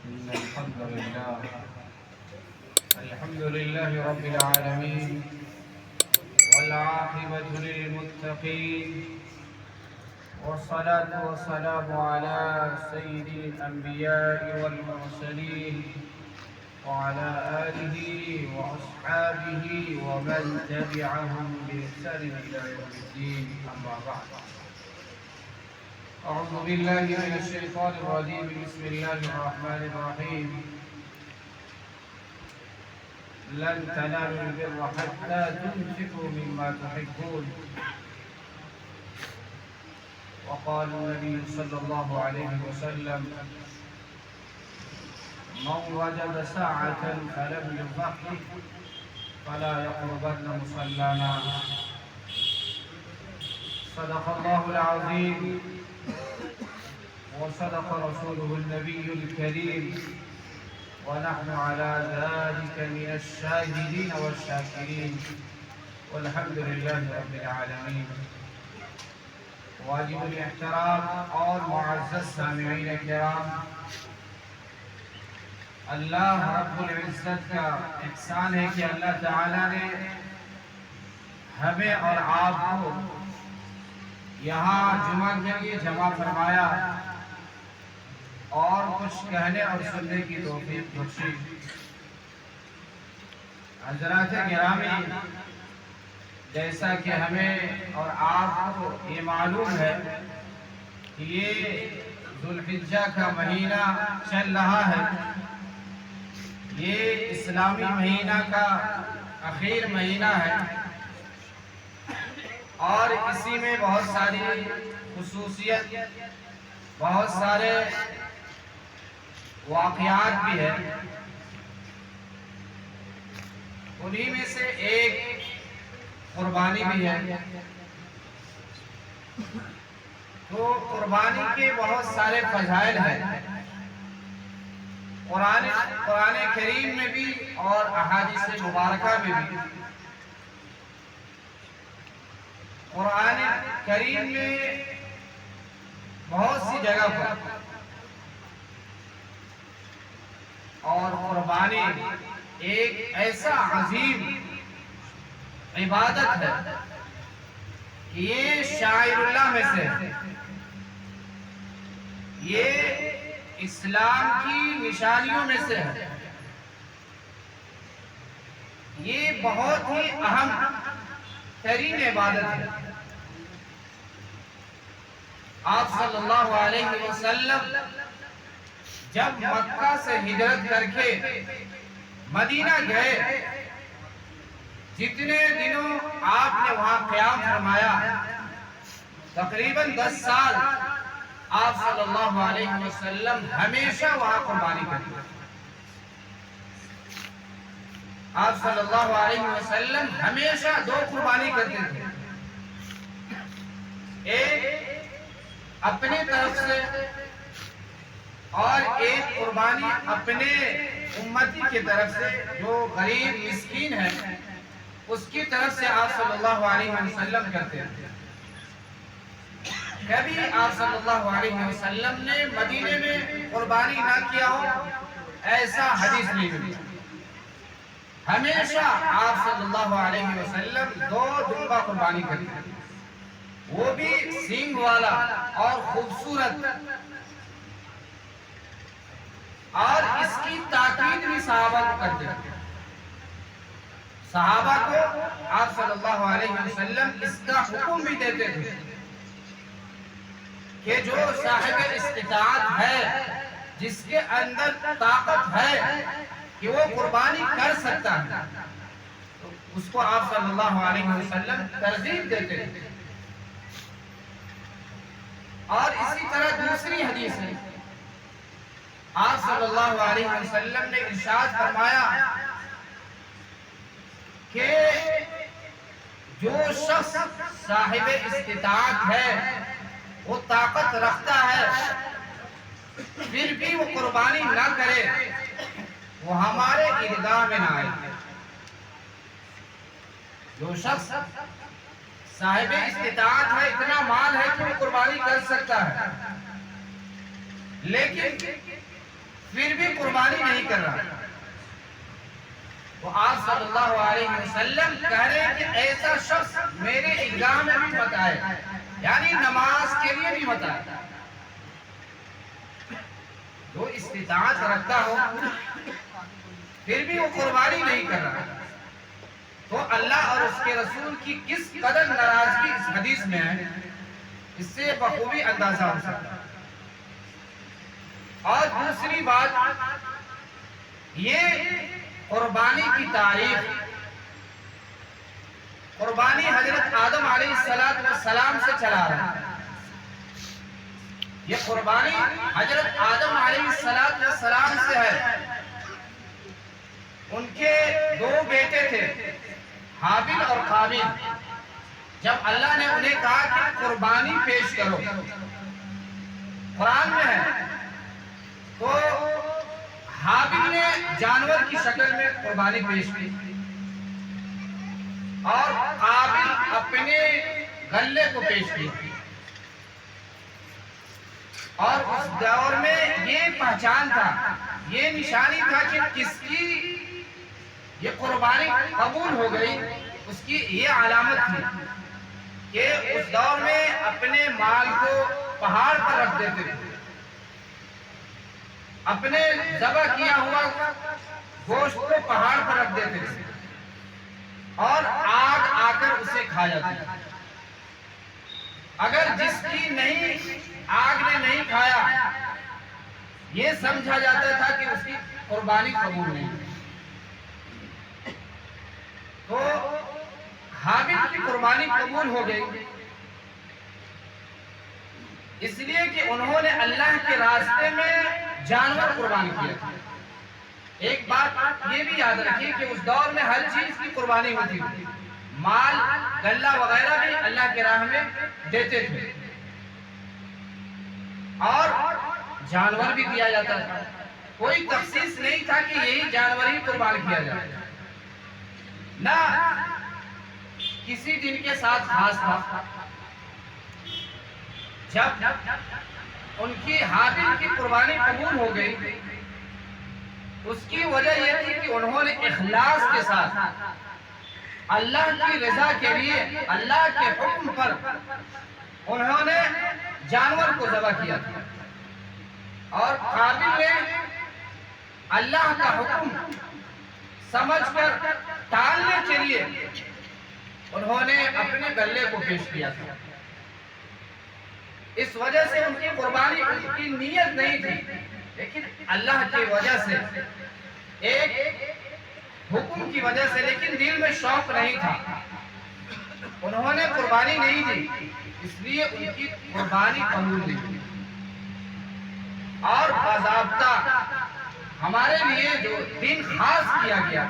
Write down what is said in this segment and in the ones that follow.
إن الحمد لله رب العالمين، والعاقبة للمتقين، والصلاة والسلام على سيد الأنبياء والمرسلين وعلى آله وأصحابه ومن تبعهم بإحسان إلى يوم الدين. أما بعد، أعوذ بالله من الشيطان الرجيم. بسم الله الرحمن الرحيم. لن تنالوا البر حتى تنفقوا مما تحبون. وقال النبي صلى الله عليه وسلم: من وجد ساعة فلم يضحي فلا يقربن مصلانا. صدق الله العظيم وصدق رسوله النبي الكريم، ونحن على ذلك من الشاهدين والشاكرين، والحمد لله رب العالمين. واجب الاحترام اور معزز سامعین کرام، اللہ رب العزت کا احسان ہے کہ اللہ تعالیٰ نے ہمیں اور آپ کو یہاں جمعہ کے لیے جمع فرمایا اور کچھ کہنے اور سننے کی توفیق بخشی۔ حضرات گرامی، جیسا کہ ہمیں اور آپ کو یہ معلوم ہے کہ یہ ذوالحجہ کا مہینہ چل رہا ہے، یہ اسلامی مہینہ کا آخر مہینہ ہے، اور اسی میں بہت ساری خصوصیت، بہت سارے واقعات بھی ہیں۔ انہی میں سے ایک قربانی بھی ہے۔ تو قربانی کے بہت سارے فضائل ہیں، قرآن کریم میں بھی اور احادیث مبارکہ میں بھی۔ قرآن کریم میں بہت سی جگہ پر اور قربانی ایک ایسا عظیم عبادت ہے کہ یہ شاعر اللہ میں سے ہے، یہ اسلام کی نشانیوں میں سے ہے، یہ بہت ہی اہم ترین عبادت ہے۔ آپ صلی اللہ علیہ وسلم جب مکہ سے ہجرت کر کے مدینہ گئے، جتنے دنوں آپ نے وہاں قیام فرمایا، تقریباً 10 سال آپ صلی اللہ علیہ وسلم ہمیشہ وہاں قربانی کرتے تھے۔ آپ صلی اللہ علیہ وسلم ہمیشہ 2 قربانی کرتے تھے، ایک اپنے طرف سے اور ایک قربانی اپنے امتی کی طرف سے، جو غریب مسکین ہے اس کی طرف سے آپ صلی اللہ علیہ وسلم کرتے ہیں۔ کبھی آپ صلی اللہ علیہ وسلم نے مدینے میں قربانی نہ کیا ہو، ایسا حدیث نہیں ملی۔ ہمیشہ آپ صلی اللہ علیہ وسلم 2 دمبا قربانی کرتے ہیں، وہ بھی سینگ والا اور خوبصورت، اور اس کی تاکید بھی صحابہ کو کرتے ہیں۔ صحابہ کو آپ صلی اللہ علیہ وسلم اس کا حکم بھی دیتے تھے کہ جو صاحب استطاعت ہے، جس کے اندر طاقت ہے کہ وہ قربانی کر سکتا ہے، تو اس کو آپ صلی اللہ علیہ وسلم ترغیب دیتے تھے۔ اور اسی طرح دوسری حدیث ہے، آپ صلی اللہ علیہ وسلم نے ارشاد فرمایا کہ جو شخص صاحب استطاعت ہے، وہ طاقت رکھتا ہے، پھر بھی وہ قربانی نہ کرے، وہ ہمارے عیدگاہ میں نہ آئے۔ جو شخص صاحب استطاعت ہے، اتنا مال ہے کہ وہ قربانی کر سکتا ہے، لیکن پھر بھی قربانی نہیں کر رہا، تو آپ صلی اللہ علیہ وسلم کہہ رہے ہیں کہ ایسا شخص میرے عیدگاہ میں بھی مت آئے، یعنی نماز کے لیے بھی مت آئے۔ جو استطاعت رکھتا ہو پھر بھی وہ قربانی نہیں کر رہا، تو اللہ اور اس کے رسول کی کس قدر ناراضگی اس حدیث میں ہے، اس سے بخوبی اندازہ ہو سکتا ہے۔ اور دوسری بات یہ قربانی کی تعریف، قربانی حضرت آدم علیہ السلام سے چلا رہا ہے۔ یہ قربانی حضرت آدم علیہ السلام سے ہے۔ ان کے دو بیٹے تھے، حابیل اور قابیل۔ جب اللہ نے انہیں کہا کہ قربانی پیش کرو، قرآن میں ہے، تو حابیل نے جانور کی شکل میں قربانی پیش کی اور قابیل اپنے غلے کو پیش کی۔ اور اس دور میں یہ پہچان تھا، یہ نشانی تھا کہ کس کی یہ قربانی قبول ہو گئی، اس کی یہ علامت تھی کہ اس دور میں اپنے مال کو پہاڑ پر رکھ دیتے تھے، اپنے ذبح کیا ہوا گوشت کو پہاڑ پر رکھ دیتے تھے اور آگ آ کر اسے کھا جاتے تھے۔ اگر جس کی آگ نے نہیں کھایا، یہ سمجھا جاتا تھا کہ اس کی قربانی قبول نہیں۔ تو حابیل کی قربانی قبول ہو گئی، اس لیے کہ انہوں نے اللہ کے راستے میں جانور قربان کیا تھا۔ ایک بات یہ بھی یاد رکھیے کہ اس دور میں ہر چیز کی قربانی ہوتی تھی، مال غلہ وغیرہ بھی اللہ کے راہ میں دیتے تھے اور جانور بھی دیا جاتا تھا۔ کوئی تخصیص نہیں تھا کہ یہی جانور ہی قربان کیا جائے، نہ کسی دن کے ساتھ خاص تھا۔ جب ان کی حابیل کی قربانی قبول ہو گئی، اس کی وجہ یہ تھی کہ انہوں نے اخلاص کے ساتھ اللہ کی رضا کے لیے، اللہ کے حکم پر انہوں نے جانور کو ذبح کیا تھا، اور قابیل نے اللہ کا حکم سمجھ کر ٹالنے کے لیے انہوں نے اپنے غلے کو پیش کیا تھا۔ اس وجہ سے ان کی قربانی ان کی نیت نہیں تھی، لیکن اللہ کی وجہ سے، ایک حکم کی وجہ سے، لیکن دل میں شوق نہیں تھا، انہوں نے قربانی نہیں دی، اس لیے ان کی قربانی قبول نہیں۔ اور باضابطہ ہمارے لیے جو دن خاص کیا گیا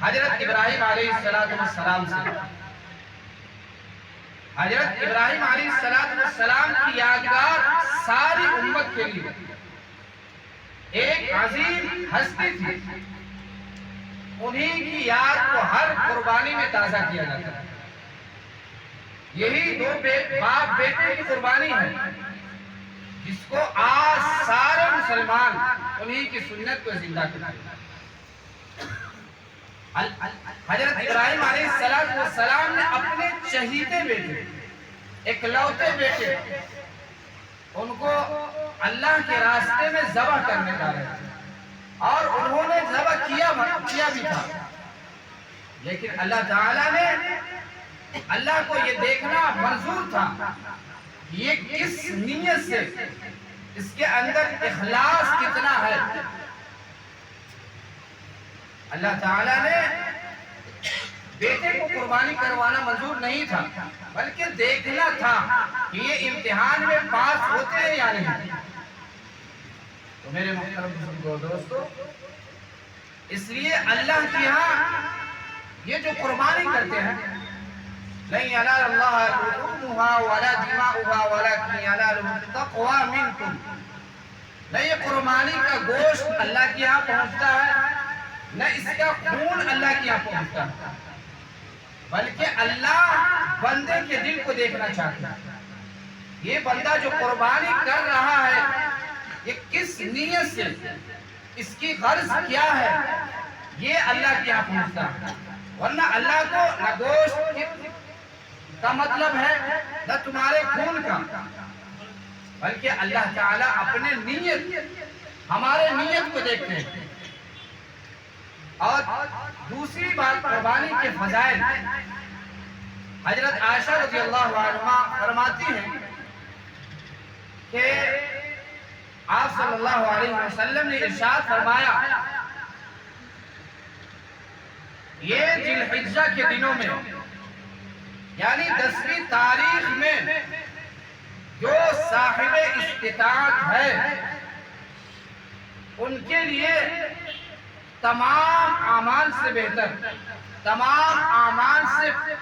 حضرت ابراہیم علیہ السلام سے، حضرت ابراہیم علیہ السلام کی یادگار ساری امت کے لیے ایک عظیم ہستی تھی، انہی کی یاد کو ہر قربانی میں تازہ کیا جاتا ہے۔ یہی دو باپ بیٹے کی قربانی ہے جس کو آج سارے مسلمان انہی کی سنت کو زندہ کرتے ہیں۔ حضرت ابراہیم علیہ السلام نے اپنے چہیتے بیٹے، اکلوتے بیٹے، ان کو اللہ کے راستے میں ذبح کرنے کا رہے تھے، اور انہوں نے ذبح کیا بھی تھا، لیکن اللہ تعالیٰ نے، اللہ کو یہ دیکھنا منظور تھا یہ کس نیت سے، اس کے اندر اخلاص کتنا ہے۔ اللہ تعالیٰ نے بیٹے کو قربانی کروانا منظور نہیں تھا، بلکہ دیکھنا تھا کہ یہ امتحان میں پاس ہوتے ہیں یا نہیں۔ تو میرے محترم دوستو، اس لیے اللہ کی یہاں یہ جو قربانی کرتے ہیں، لَن يَنَالَ اللَّهَ لُحُومُهَا وَلَا دِمَاؤُهَا وَلَكِنْ يَنَالُهُ التَّقْوَىٰ مِنكُمْ۔ نہ یہ قربانی کا گوشت اللہ کی یہاں پہنچتا ہے، نہ اس کا خون اللہ کی یہاں پہنچتا ہے، بلکہ اللہ بندے کے دل کو دیکھنا چاہتا ہے۔ یہ بندہ جو قربانی کر رہا ہے، یہ کس نیت سے، اس کی غرض کیا ہے، یہ اللہ کی آپ پوچھتا ہے۔ ورنہ اللہ کو نہ گوشت کا مطلب ہے نہ تمہارے خون کا، بلکہ اللہ تعالیٰ اپنے نیت، ہمارے نیت کو دیکھتے ہیں۔ اور دوسری بات قربانی کے فضائل، حضرت عائشہ رضی اللہ عنہا فرماتی ہیں کہ آپ صلی اللہ علیہ وسلم نے ارشاد فرمایا، یہ ذی الحجہ کے دنوں میں یعنی 10ویں تاریخ میں جو صاحب استطاعت ہے ان کے لیے تمام اعمال سے بہتر، تمام اعمال سے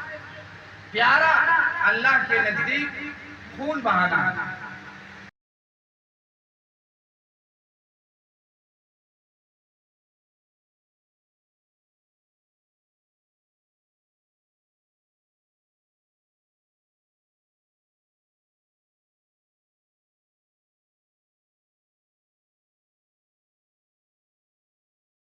پیارا اللہ کے نزدیک خون بہانا ہے۔